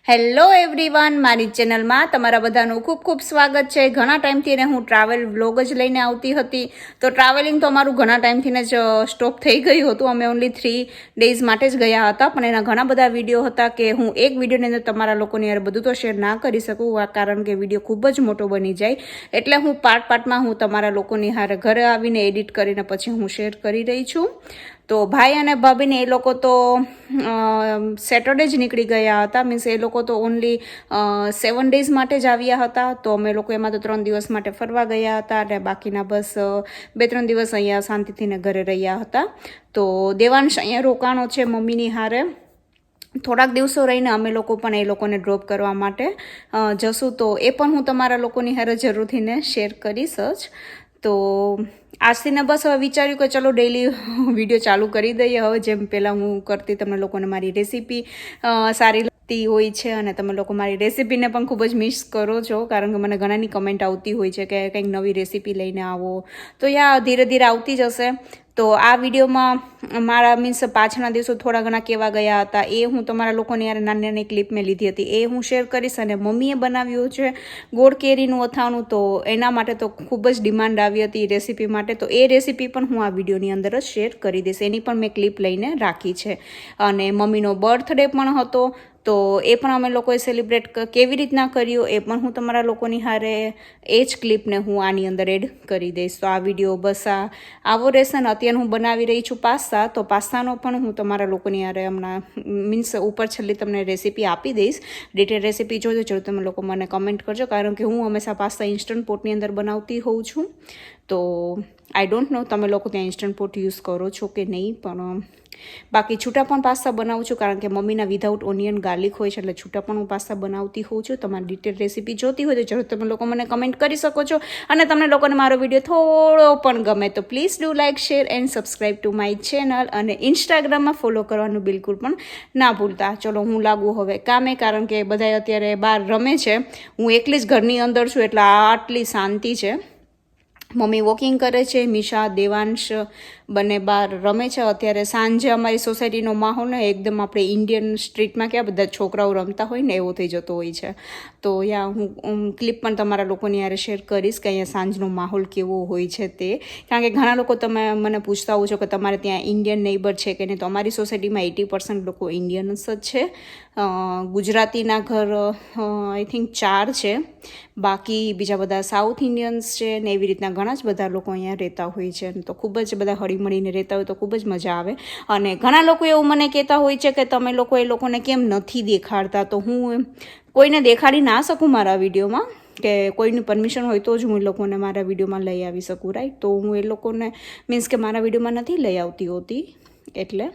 Hello everyone, મારી ચેનલમાં તમારા બધાનું ખૂબ ખૂબ સ્વાગત છે. ઘણા ટાઈમથી ને હું ટ્રાવેલ વ્લોગ જ લઈને આવતી હતી. તો ટ્રાવેલિંગ તો અમારું ઘણા ટાઈમથી જ સ્ટોપ થઈ ગયું હતું. અમે ઓનલી 3 ડેઝ માટે જ ગયા હતા, પણ એના ઘણા બધા વિડીયો હતા કે હું એક વિડીયોની અંદર તમારા લોકોની યાર બધું તો શેર ના કરી શકું, કારણ કે વિડીયો ખૂબ જ મોટો બની જાય. એટલે હું પાર્ટમાં હું તમારા લોકોની હારે ઘરે આવીને એડિટ કરીને પછી હું શેર કરી રહી છું. તો ભાઈ અને ભાભીને એ લોકો તો સેટરડે જ નીકળી ગયા હતા. મીન્સ એ લોકો તો ઓનલી 7 ડેઝ માટે જ આવ્યા હતા. તો અમે લોકો એમાં તો 3 દિવસ માટે ફરવા ગયા હતા અને બાકીના બસ 2-3 દિવસ અહીંયા શાંતિથી ને ઘરે રહ્યા હતા. તો દેવાંશ અહીંયા રોકાણો છે મમ્મીની હારે. થોડાક દિવસો રહીને અમે લોકો પણ એ લોકોને ડ્રોપ કરવા માટે જશું. તો એ પણ હું તમારા લોકોની હારે જરૂરથી ને શેર કરીશ જ. તો આજથી ને બસ હવે વિચાર્યું કે ચલો ડેઈલી વિડીયો ચાલુ કરી દઈએ. હવે જેમ પહેલાં હું કરતી, તમને લોકોને મારી રેસીપી સારી લાગતી હોય છે અને તમે લોકો મારી રેસીપીને પણ ખૂબ જ મિસ કરો છો, કારણ કે મને ઘણાની કમેન્ટ આવતી હોય છે કે કંઈક નવી રેસીપી લઈને આવો. તો યા ધીરે ધીરે આવતી જશે. તો આ વિડીયોમાં મારા મીન્સ પાછળના દિવસો થોડા ઘણા કેવા ગયા હતા એ હું તમારા લોકોને યાર નાની નાની ક્લિપ મેં લીધી હતી, એ હું શેર કરીશ. અને મમ્મીએ બનાવ્યું છે ગોળ કેરીનું અથાણું, તો એના માટે તો ખૂબ જ ડિમાન્ડ આવી હતી રેસીપી માટે. તો એ રેસીપી પણ હું આ વિડીયોની અંદર જ શેર કરી દઈશ. એની પણ મેં ક્લિપ લઈને રાખી છે. અને મમ્મીનો બર્થડે પણ હતો, તો એ પણ અમે લોકોએ સેલિબ્રેટ કેવી રીતના કર્યું એ પણ હું તમારા લોકોની હારે એ જ ક્લિપને હું આની અંદર એડ કરી દઈશ. તો આ વિડીયો બસ આવો રહેશે. ને અત્યારે હું બનાવી રહી છું પાસ્તા. તો પાસ્તાનો પણ હું તમારા લોકોની હારે હમણાં મીન્સ ઉપર છેલ્લી તમને રેસીપી આપી દઈશ. ડિટેલ રેસીપી જોજો જો તમે લોકો મને કમેન્ટ કરજો, કારણ કે હું હંમેશા પાસ્તા ઇન્સ્ટન્ટ પોટની અંદર બનાવતી હોઉં છું. તો આઈ ડોન્ટ નો તમે લોકો ત્યાં ઇન્સ્ટન્ટ પોટ યુઝ કરો છો કે નહીં, પણ બાકી છૂટા પણ પાસ્તા બનાવું છું, કારણ કે મમ્મીના વિધાઉટ ઓનિયન ગાર્લિક હોય છે, એટલે છૂટા પણ હું પાસ્તા બનાવતી હોઉં છું. તમારી ડિટેલ રેસીપી જોતી હોય તો જરૂર તમે લોકો મને કમેન્ટ કરી શકો છો. અને તમને લોકોને મારો વિડીયો થોડો પણ ગમે તો please do like, share and subscribe to my channel. અને ઇન્સ્ટાગ્રામમાં ફોલો કરવાનું બિલકુલ પણ ના ભૂલતા. ચલો હું લાગુ હવે કામે, કારણ કે બધા અત્યારે બહાર રમે છે. હું એકલી જ ઘરની અંદર છું, એટલે આટલી શાંતિ છે. મમ્મી વોકિંગ કરે છે, મિશા દેવાંશ બંને બહાર રમે છે. અત્યારે સાંજે અમારી સોસાયટીનો માહોલ ને એકદમ આપણે ઇન્ડિયન સ્ટ્રીટમાં ક્યાં બધા છોકરાઓ રમતા હોય ને એવો થઈ જતો હોય છે. તો યા હું ક્લિપ પણ તમારા લોકોની યારે શેર કરીશ કે અહીંયા સાંજનો માહોલ કેવો હોય છે તે. કારણ કે ઘણા લોકો તમે મને પૂછતા હોવ છો કે તમારે ત્યાં ઇન્ડિયન નેબર છે કે નહીં. તો અમારી સોસાયટીમાં 80% લોકો ઇન્ડિયન્સ જ છે. ગુજરાતીના ઘર આઈ થિંક 4 છે, બાકી બીજા બધા સાઉથ ઇન્ડિયન્સ છે ને એવી રીતના ઘણા જ બધા લોકો અહીંયા રહેતા હોય છે. તો ખૂબ જ બધા હળીમળીને રહેતા હોય તો ખૂબ જ મજા આવે. અને ઘણા લોકો એવું મને કહેતા હોય છે કે તમે લોકો એ લોકોને કેમ નથી દેખાડતા. તો હું કોઈને દેખાડી ના શકું મારા વિડીયોમાં, કે કોઈની પરમિશન હોય તો જ હું એ લોકોને મારા વિડીયોમાં લઈ આવી શકું, રાઈટ. તો હું એ લોકોને મીન્સ કે મારા વિડીયોમાં નથી લઈ આવતી હોતી એટલે.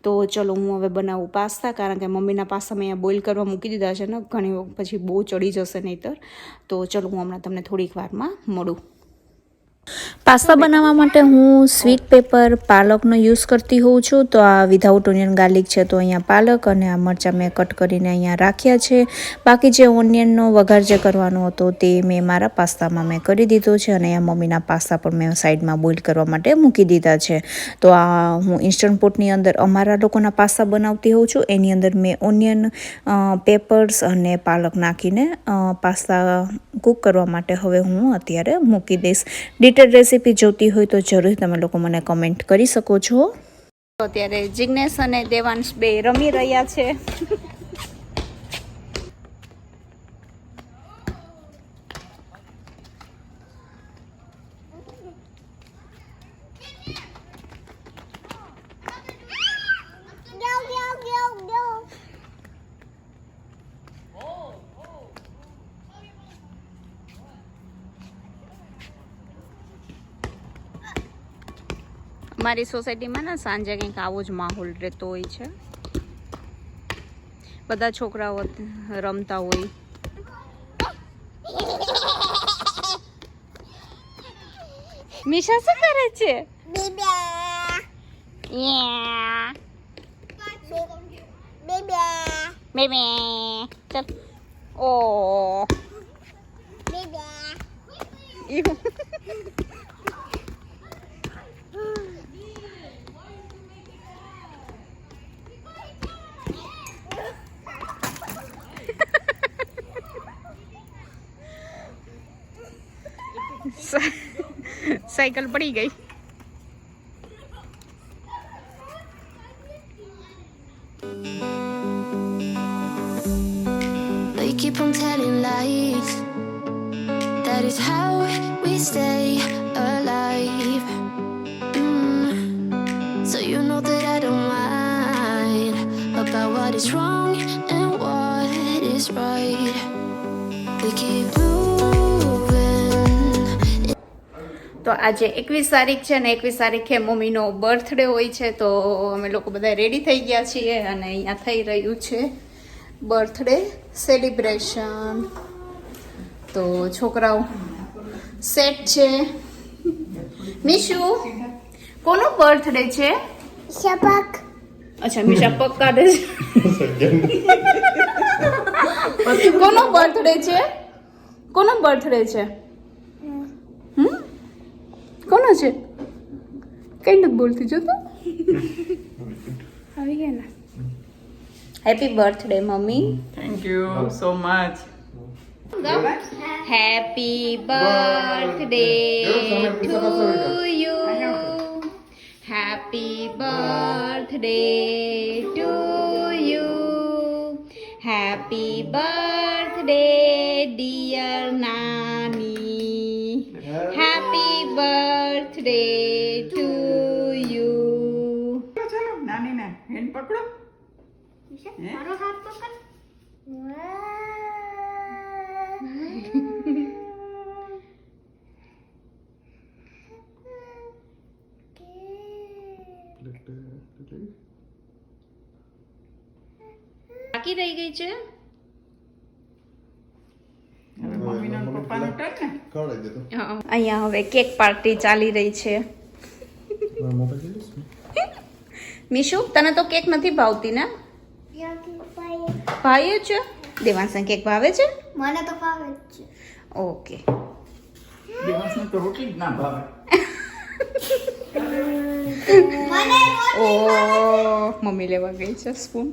તો ચલો હું હવે બનાવું પાસ્તા, કારણ કે મમ્મીના પાસ્તા મેં અહીંયા બોઇલ કરવા મૂકી દીધા છે ને, ઘણી પછી બહુ ચડી જશે નહીંતર. તો ચલો હું હમણાં તમને થોડીક વારમાં મળું. પાસ્તા બનાવવા માટે હું સ્વીટ પેપર પાલકનો યુઝ કરતી હોઉં છું. તો આ વિધાઉટ ઓનિયન ગાર્લિક છે, તો અહીંયા પાલક અને આ મરચાં મેં કટ કરીને અહીંયા રાખ્યા છે. બાકી જે ઓનિયનનો વઘાર જે કરવાનો હતો તે મેં મારા પાસ્તામાં મેં કરી દીધો છે. અને અહીંયા મમ્મીના પાસ્તા પણ મેં સાઈડમાં બોઇલ કરવા માટે મૂકી દીધા છે. તો આ હું ઇન્સ્ટન્ટ પોટની અંદર અમારા લોકોના પાસ્તા બનાવતી હોઉં છું. એની અંદર મેં ઓનિયન, પેપર્સ અને પાલક નાખીને પાસ્તા કૂક કરવા માટે હવે હું અત્યારે મૂકી દઈશ. ડિટેલ રેસીપી જોતી હોય તો જરૂર તમે લોકો મને કમેન્ટ કરી શકો છો. અત્યારે જિગ્નેશ અને દેવાંશ બે રમી રહ્યા છે. મારી સોસાયટીમાં ને સાંજે કંઈક આવો જ માહોલ રહેતો હોય છે. બધા છોકરાઓ રમતા હોય. મિશા શું કરે છે? બેબે ચાલ. ઓ સાયકલ પડી ગઈ. We keep on telling lies. That is how we stay alive. So you know that I don't mind about what is wrong and what is right. We keep moving. તો આજે 21 તારીખ છે ને 21 તારીખે મમ્મીનો બર્થડે હોય છે, તો અમે લોકો બધા રેડી થઈ ગયા છીએ અને અહીંયા થઈ રહ્યું છે બર્થડે સેલિબ્રેશન. તો છોકરાઓ સેટ છે. મીશુ, કોનો બર્થડે છે? શપક. અચ્છા, મીશા પગ કાઢે છે. કોનો બર્થડે છે? કોનો બર્થડે છે? કોનો છે? કઈ નથી બોલતી જો તો. આવી ગયા ને. Happy birthday mummy. Thank you so much. Happy birthday to you. Happy birthday to you. Happy birthday dear નાની. Happy birthday to you. ચલો નાની ને હેન્ડ પકડો. મારો હાથ પકડ. બાકી રહી ગઈ છે. હવે મમ્મીનો ને પપ્પાનો ટર્ન ને. અહીંયા હવે કેક પાર્ટી ચાલી રહી છે. મીશુ, તને તો કેક નથી ભાવતી ને? ભાવે છે. દેવાંશને કેક ભાવે છે? મને તો ભાવે જ છે. ઓકે. દેવાંશને તો રોટલી જ ના ભાવે. મને ઓ મમ્મી લેવા ગઈ છે સ્પૂન.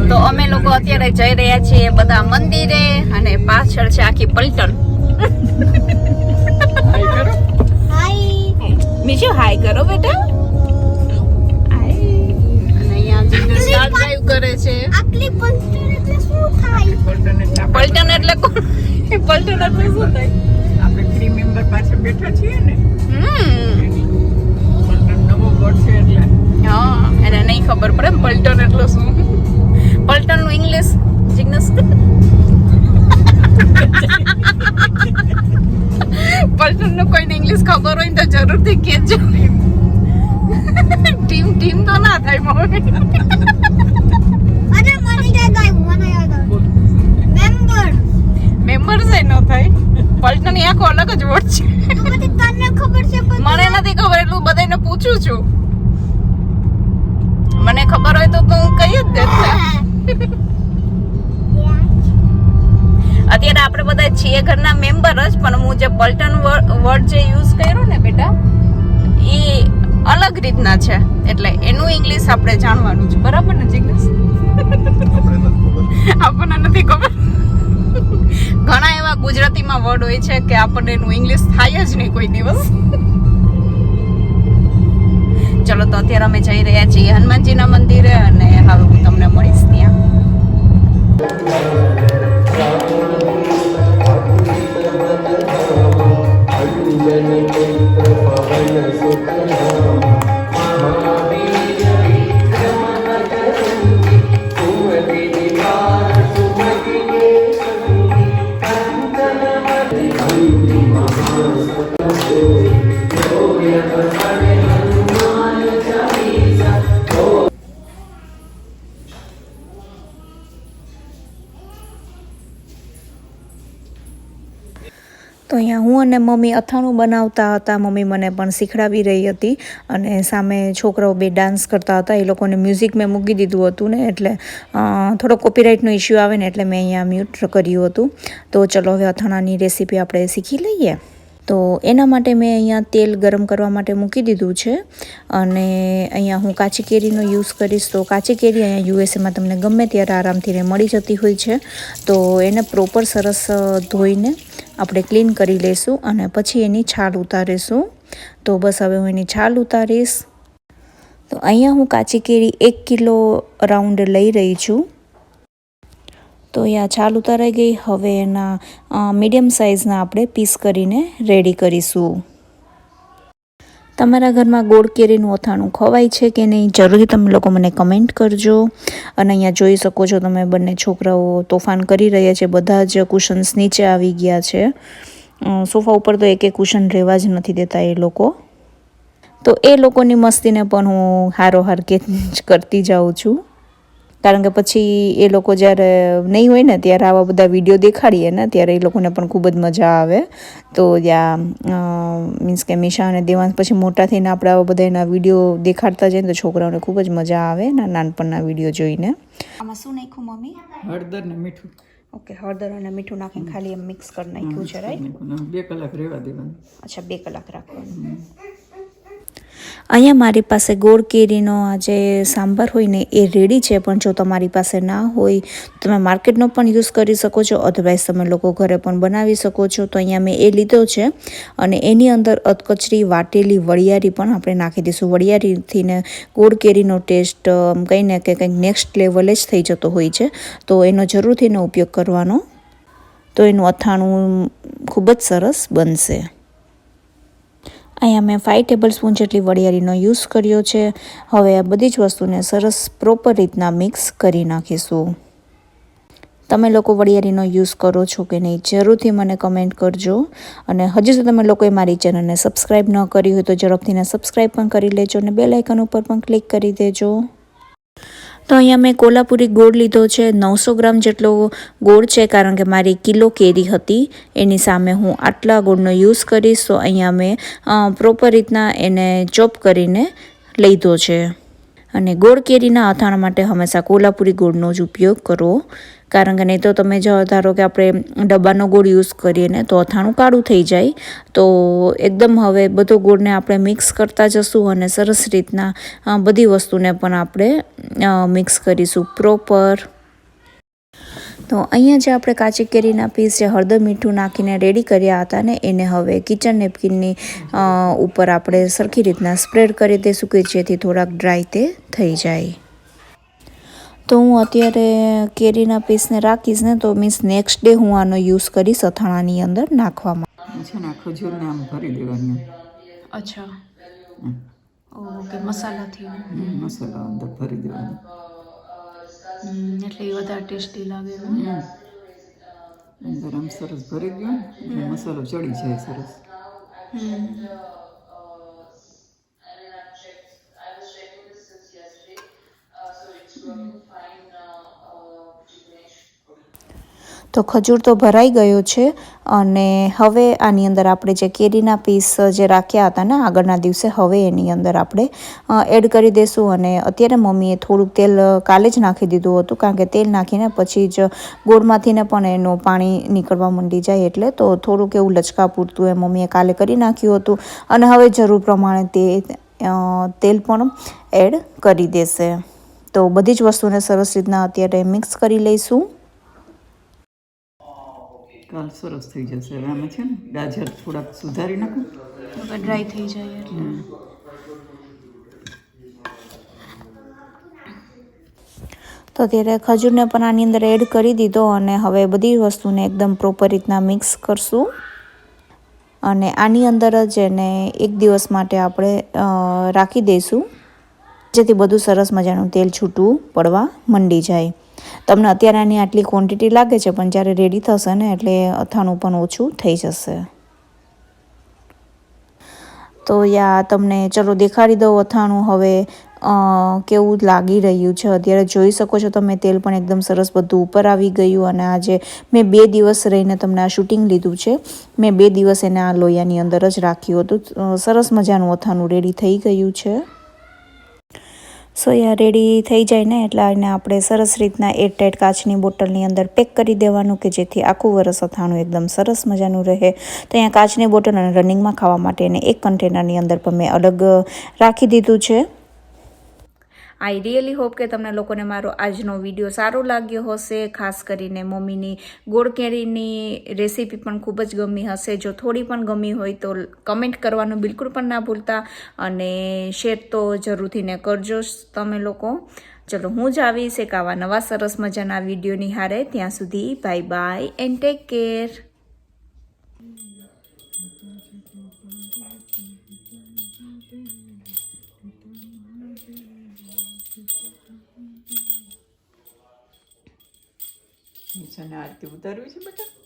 તો અમે લોકો અત્યારે જઈ રહ્યા છીએ બધા મંદિરે અને પાછળ છે આખી પલટન. હાય. મીશુ હાય કરો બેટા. હાય. અને અહીંયા જીજુ સ્ટાર ડ્રાઈવ કરે છે. આટલી પંચર એટલે શું થાય? પલટન એટલે કોણ? પલટન એટલે શું થાય? આપણે 3 મેમ્બર પાસે બેઠા છીએ ને. હમ. નવો ગોળ છે એટલે. હા, એને નહીં ખબર પડે પલટન એટલે શું. પલટન નું ઇંગ્લિશ જિગ્નેશ. પલટન નું કોઈને ઇંગ્લિશ ખબર હોય તો જરૂરથી કહેજો. ટીમ તો ના થાય મમ્મી. અરે મને યાદ આવ્યું. મેમ્બર છે ન થાય. પલટન એ આખો અલગ જ વર્ડ છે. પછી તને ખબર છે પણ મને નથી ખબર, એટલું બધાને પૂછું છું. મને ખબર હોય તો હું કહી જ દેત ને. અત્યારે આપણે બધા છીએ ઘરના મેમ્બર જ, પણ હું જે પલટન વર્ડ જે યુઝ કર્યો ને બેટા, એ અલગ રીતના છે, એટલે એનું ઇંગ્લિશ આપણે જાણવાનું છે. બરાબર ને જિગ્નેશ? આપણને નથી ખબર. ઘણા એવા ગુજરાતીમાં વર્ડ હોય છે કે આપણને એનું ઇંગ્લિશ થાય જ નહીં કોઈ દિવસ. ચલો, તો અત્યારે અમે જઈ રહ્યા છીએ હનુમાનજીના મંદિરે અને હવે હું તમને મળીશ ત્યાં. તો અહીંયા હું અને મમ્મી અથાણું બનાવતા હતા. મમ્મી મને પણ શીખડાવી રહી હતી અને સામે છોકરાઓ બે ડાન્સ કરતા હતા. એ લોકોને મ્યુઝિક મેં મૂકી દીધું હતું ને, એટલે થોડો કોપીરાઇટનો ઇશ્યુ આવે ને, એટલે મેં અહીંયા મ્યુટ કર્યું હતું. તો ચલો હવે અથાણાની રેસીપી આપણે શીખી લઈએ. તો એના માટે મેં અહીંયા તેલ ગરમ કરવા માટે મૂકી દીધું છે અને અહીંયા હું કાચી કેરીનો યુઝ કરીશ. તો કાચી કેરી અહીંયા યુએસએમાં તમને ગમે ત્યારે આરામથી મળી જતી હોય છે. તો એને પ્રોપર સરસ ધોઈને આપણે ક્લીન કરી લઈશું અને પછી એની છાલ ઉતારીશું. તો બસ હવે હું એની છાલ ઉતારીશ. તો અહીંયા હું કાચી કેરી 1 કિલો અરાઉન્ડ લઈ રહી છું. તો અહીંયા છાલ ઉતારાઈ ગઈ. હવે એના મીડિયમ સાઇઝના આપણે પીસ કરીને રેડી કરીશું. તમારા ઘરમાં ગોળ કેરીનું અથાણું ખવાય છે કે નહીં, જરૂરથી તમે લોકો મને કમેન્ટ કરજો. અને અહીંયા જોઈ શકો છો તમે, બંને છોકરાઓ તોફાન કરી રહ્યા છે. બધા જ કુશન્સ નીચે આવી ગયા છે. સોફા ઉપર તો એક કુશન રહેવા જ નથી દેતા એ લોકો. તો એ લોકોની મસ્તીને પણ હું હારોહાર કરતી જાઉં છું, કારણ કે પછી એ લોકો જ્યારે નહીં હોય ને ત્યારે આવા બધા વિડીયો દેખાડીએ ને ત્યારે એ લોકોને પણ ખૂબ જ મજા આવે. તો ત્યાં મીન્સ કે મીશા અને દેવાંશ પછી મોટા થઈને આપણે આવા બધા એના વિડીયો દેખાડતા જઈએ તો છોકરાઓને ખૂબ જ મજા આવે નાનપણના વિડીયો જોઈને. આમાં શું નાખ્યું મમ્મી? હળદર ને મીઠું. ઓકે, હળદર અને મીઠું નાખીને ખાલી એમ મિક્સ કરી નાખ્યું છે, રાઈટ? 2 કલાક રહેવા દેવાનું. અચ્છા, 2 કલાક રાખવાનું. અહીંયા મારી પાસે ગોળ કેરીનો આ જે સાંભાર હોય ને એ રેડી છે, પણ જો તમારી પાસે ના હોય તમે માર્કેટનો પણ યુઝ કરી શકો છો, અધરવાઇઝ તમે લોકો ઘરે પણ બનાવી શકો છો. તો અહીંયા મેં એ લીધો છે અને એની અંદર અધકચરી વાટેલી વરિયાળી પણ આપણે નાખી દઈશું. વરિયાળીથી ને ગોળ કેરીનો ટેસ્ટ કંઈ ને કંઈક નેક્સ્ટ લેવલે જ થઈ જતો હોય છે. તો એનો જરૂરથી એનો ઉપયોગ કરવાનો, તો એનું અથાણું ખૂબ જ સરસ બનશે. અહીંયા મેં 5 ટેબલ સ્પૂન જેટલી વરિયાળીનો યુઝ કર્યો છે. હવે આ બધી જ વસ્તુને સરસ પ્રોપર રીતના મિક્સ કરી નાખીશું. તમે લોકો વરિયાળીનો યુઝ કરો છો કે નહીં, જરૂરથી મને કમેન્ટ કરજો. અને હજી જો તમે લોકોએ મારી ચેનલને સબસ્ક્રાઈબ ન કરી હોય તો ઝડપથીને સબસ્ક્રાઈબ પણ કરી લેજો અને બેલ આઇકન ઉપર પણ ક્લિક કરી દેજો. તો અહીંયા મેં કોલ્હાપુરી ગોળ લીધો છે. 900 ગ્રામ જેટલો ગોળ છે, કારણ કે મારી કિલો કેરી હતી એની સામે હું આટલા ગોળનો યુઝ કરીશ. તો અહીંયા મેં પ્રોપર રીતના એને ચોપ કરીને લીધો છે. અને ગોળ કેરીના અથાણા માટે હંમેશા કોલ્હાપુરી ગોળનો જ ઉપયોગ કરો, કારણ કે નહીં તો તમે જો ધારો કે આપણે ડબ્બાનો ગોળ યુઝ કરીએ ને તો અથાણું કાળું થઈ જાય. તો એકદમ હવે બધો ગોળને આપણે મિક્સ કરતા જશું અને સરસ રીતના બધી વસ્તુને પણ આપણે મિક્સ કરીશું પ્રોપર. તો અહીંયા જે આપણે કાચી કેરીના પીસ જે હળદર મીઠું નાખીને રેડી કર્યા હતા ને એને હવે કિચન નેપકિનની ઉપર આપણે સરખી રીતના સ્પ્રેડ કરી દઈશું કે જેથી થોડાક ડ્રાય તે થઈ જાય. તો હું અત્યારે કેરીના પીસને રાખીશ ને તો મીન્સ નેક્સ્ટ ડે હું આનો યુઝ કરીશ અથાણાની અંદર નાખવામાં. છે ને ખજૂરને આમ ભરી દેવાની. અચ્છા, ઓકે, મસાલાથી મસાલા અંદર ભરી દેવાનો એટલે એ વધારે ટેસ્ટી લાગે. અંદર આમ સરસ ભરી દો એટલે મસાલો ચડી જાય સરસ. તો ખજૂર તો ભરાઈ ગયો છે અને હવે આની અંદર આપણે જે કેરીના પીસ જે રાખ્યા હતા ને આગળના દિવસે, હવે એની અંદર આપણે એડ કરી દઈશું. અને અત્યારે મમ્મીએ થોડુંક તેલ કાલે જ નાખી દીધું હતું, કારણ કે તેલ નાખીને પછી જ ગોળમાંથી ને પણ એનું પાણી નીકળવા માંડી જાય, એટલે તો થોડુંક એવું લચકા પૂરતું એ મમ્મીએ કાલે કરી નાખ્યું હતું અને હવે જરૂર પ્રમાણે તે તેલ પણ એડ કરી દેશે. તો બધી જ વસ્તુને સરસ રીતના અત્યારે મિક્સ કરી લઈશું. કાલ સરસ થઈ જશે. હવે આમાં છે ને ગાજર થોડાક સુધારી નાખો, ડ્રાય થઈ જાય એટલે. તો અત્યારે ખજૂરને પણ આની અંદર એડ કરી દીધો અને હવે બધી વસ્તુને એકદમ પ્રોપર રીતના મિક્સ કરશું. અને આની અંદર જ એને 1 દિવસ માટે આપણે રાખી દઈશું, જેથી બધું સરસ મજાનું તેલ છૂટું પડવા માંડી જાય. તમને અત્યારે આની આટલી ક્વોન્ટિટી લાગે છે, પણ જ્યારે રેડી થશે ને એટલે અથાણું પણ ઓછું થઈ જશે. તો યા તમને ચલો દેખાડી દઉં અથાણું હવે કેવું લાગી રહ્યું છે. અત્યારે જોઈ શકો છો તમે, તેલ પણ એકદમ સરસ બધું ઉપર આવી ગયું. અને આજે મેં 2 દિવસ રહીને તમને આ શૂટિંગ લીધું છે. મેં 2 દિવસ એને આ લોયાની અંદર જ રાખ્યું હતું. સરસ મજાનું અથાણું રેડી થઈ ગયું છે. સોયા રેડી થઈ જાય ને એટલે એને આપણે સરસ રીતના એરટાઈટ કાચની બોટલની અંદર પેક કરી દેવાનું કે જેથી આખું વરસ અથાણું એકદમ સરસ મજાનું રહે. તો અહીંયા કાચની બોટલ અને રનિંગમાં ખાવા માટે એને એક કન્ટેનરની અંદર પણ મેં અલગ રાખી દીધું છે. આઈ રિયલી હોપ કે તમને લોકોને મારો આજનો વિડીયો સારો લાગ્યો હશે. ખાસ કરીને મમ્મીની ગોળ કેરીની રેસીપી પણ ખૂબ જ ગમી હશે. જો થોડી પણ ગમી હોય તો કમેન્ટ કરવાનું બિલકુલ પણ ના ભૂલતા અને શેર તો જરૂરથી ને કરજો તમે લોકો. ચલો હું જ આવીશ એક આવા નવા સરસ મજાના વિડીયોની હારે. ત્યાં સુધી bye bye and take care. ઈશાને આરતી ઉતારવી છે બેટા.